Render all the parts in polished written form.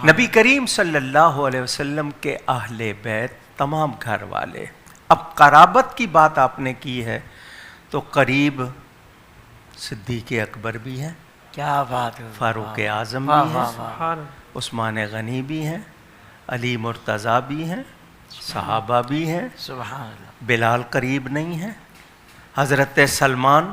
نبی کریم صلی اللہ علیہ وسلم کے اہل بیت تمام گھر والے. اب قرابت کی بات آپ نے کی ہے تو قریب صدیق اکبر بھی ہیں, کیا بات ہے, فاروق اعظم بھی ہیں, عثمان غنی بھی ہیں, علی مرتضیٰ بھی ہیں, صحابہ بھی ہیں, سبحان اللہ, بلال قریب نہیں ہیں, حضرت سلمان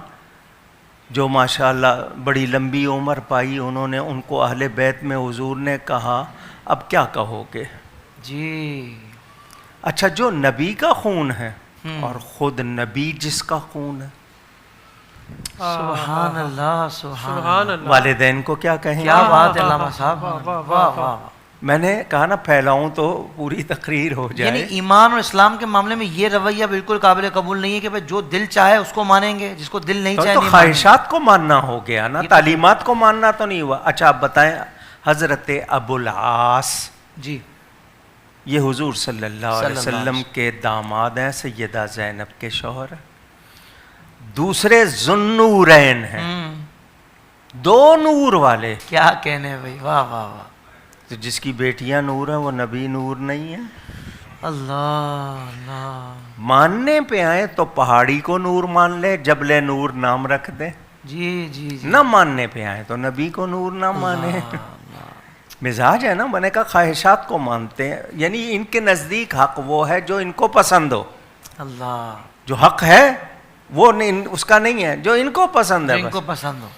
جو ماشاءاللہ بڑی لمبی عمر پائی, انہوں نے ان کو اہل بیت میں حضور نے کہا اب کیا کہو گے جی. اچھا جو نبی کا خون ہے اور خود نبی جس کا خون ہے, سبحان اللہ, سبحان اللہ, والدین کو کیا کہیں؟ کیا بات ہے علامہ صاحب, واہ واہ واہ. میں نے کہا نا پھیلاؤں تو پوری تقریر ہو جائے. یعنی ایمان اور اسلام کے معاملے میں یہ رویہ بالکل قابل قبول نہیں ہے کہ جو دل چاہے اس کو مانیں گے, جس کو دل نہیں چاہے تو نہیں خواہشات کو ماننا ہو گیا نا, تعلیمات کو ماننا تو نہیں ہوا. اچھا آپ بتائیں, حضرت ابو العاص جی یہ حضور صلی اللہ علیہ وسلم کے داماد ہیں, سیدہ زینب کے شوہر ہیں, دوسرے ذوالنورین ہیں, دو نور والے. کیا کہنے بھائی, واہ واہ واہ. تو جس کی بیٹیاں نور ہیں وہ نبی نور نہیں ہے. اللہ اللہ, ماننے پہ آئے تو پہاڑی کو نور مان لے, جبل نور نام رکھ دے. جی جی جی. نہ ماننے پہ آئے تو نبی کو نور نہ مانے. مزاج ہے نا, میں نے کہا خواہشات کو مانتے ہیں, یعنی ان کے نزدیک حق وہ ہے جو ان کو پسند ہو. اللہ, جو حق ہے وہ اس کا نہیں ہے, جو ان کو پسند ہے, ان کو پسند ہو.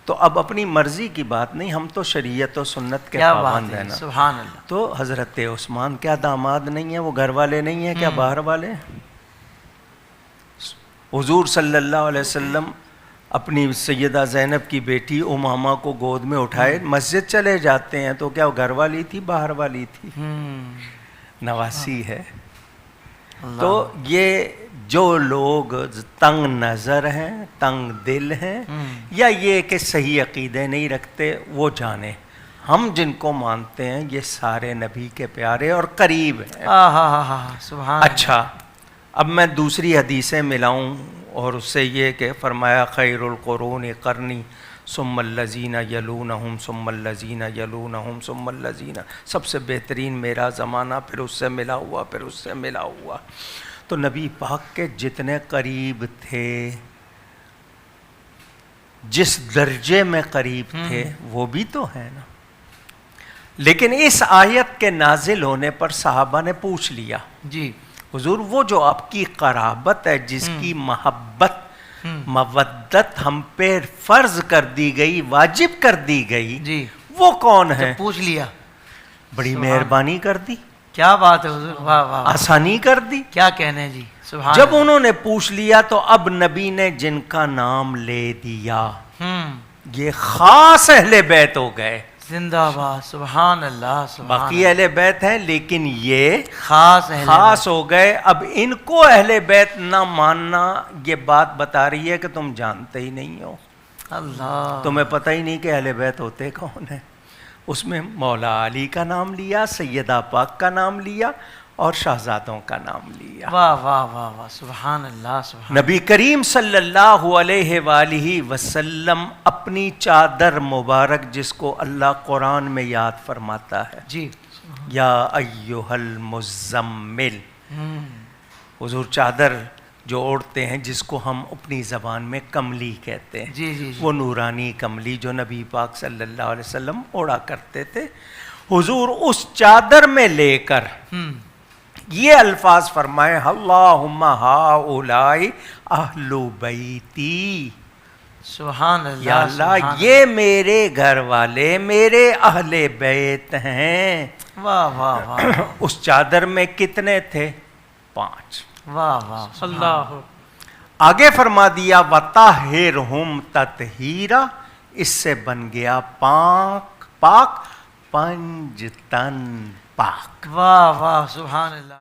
تو اب اپنی مرضی کی بات نہیں, ہم تو شریعت و سنت کے پابند ہیں نا. سبحان اللہ. تو حضرت عثمان کیا داماد نہیں ہیں, وہ گھر والے نہیں ہیں کیا باہر والے؟ حضور صلی اللہ علیہ وسلم اپنی سیدہ زینب کی بیٹی امامہ کو گود میں اٹھائے مسجد چلے جاتے ہیں, تو کیا وہ گھر والی تھی باہر والی تھی؟ نواسی ہے. تو یہ جو لوگ تنگ نظر ہیں, تنگ دل ہیں, یا یہ کہ صحیح عقیدے نہیں رکھتے, وہ جانے. ہم جن کو مانتے ہیں یہ سارے نبی کے پیارے اور قریب ہیں. اچھا اب میں دوسری حدیثیں ملاؤں, اور اس سے یہ کہ فرمایا خیر القرون قرنی ثم الذین یلونہم ثم الذین یلونہم ثم الذین, سب سے بہترین میرا زمانہ, پھر اس سے ملا ہوا, پھر اس سے ملا ہوا. تو نبی پاک کے جتنے قریب تھے, جس درجے میں قریب تھے, وہ بھی تو ہے نا. لیکن اس آیت کے نازل ہونے پر صحابہ نے پوچھ لیا, جی حضور وہ جو آپ کی قرابت ہے, جس کی محبت مودت ہم پہ فرض کر دی گئی, واجب کر دی گئی, جی وہ کون ہے؟ پوچھ لیا, بڑی مہربانی کر دی, کیا بات ہے حضور, واہ واہ, آسانی کر دی. کیا کہنے جی, سبحان. جب انہوں نے پوچھ لیا تو اب نبی نے جن کا نام لے دیا, یہ خاص اہل بیت ہو گئے. زندہ باد, سبحان اللہ, سبحان. باقی اہل بیت ہیں لیکن یہ خاص ہو گئے. اب ان کو اہل بیت نہ ماننا یہ بات بتا رہی ہے کہ تم جانتے ہی نہیں ہو. اللہ, تمہیں پتہ ہی نہیں کہ اہل بیت ہوتے کون ہیں. اس میں مولا علی کا نام لیا, سیدہ پاک کا نام لیا, اور شہزادوں کا نام لیا. واہ واہ واہ واہ, سبحان اللہ, سبحان. نبی کریم صلی اللہ علیہ وآلہ وسلم اپنی چادر مبارک, جس کو اللہ قرآن میں یاد فرماتا ہے, جی یا ایھا المزمل, حضور چادر جو اوڑھتے ہیں, جس کو ہم اپنی زبان میں کملی کہتے ہیں, جی جی, وہ نورانی کملی جو نبی پاک صلی اللہ علیہ وسلم اوڑھا کرتے تھے, حضور اس چادر میں لے کر یہ الفاظ فرمائے, اللہم ہؤلاء اہل بیتی, سبحان اللہ, یا اللہ یہ میرے گھر والے, میرے اہل بیت ہیں. واہ واہ واہ. اس چادر میں کتنے تھے؟ 5. واہ واہ, اللہ. آگے فرما دیا وطہرہم تطہیرا, اس سے بن گیا پاک, 5 تن پاک. واہ واہ, سبحان اللہ.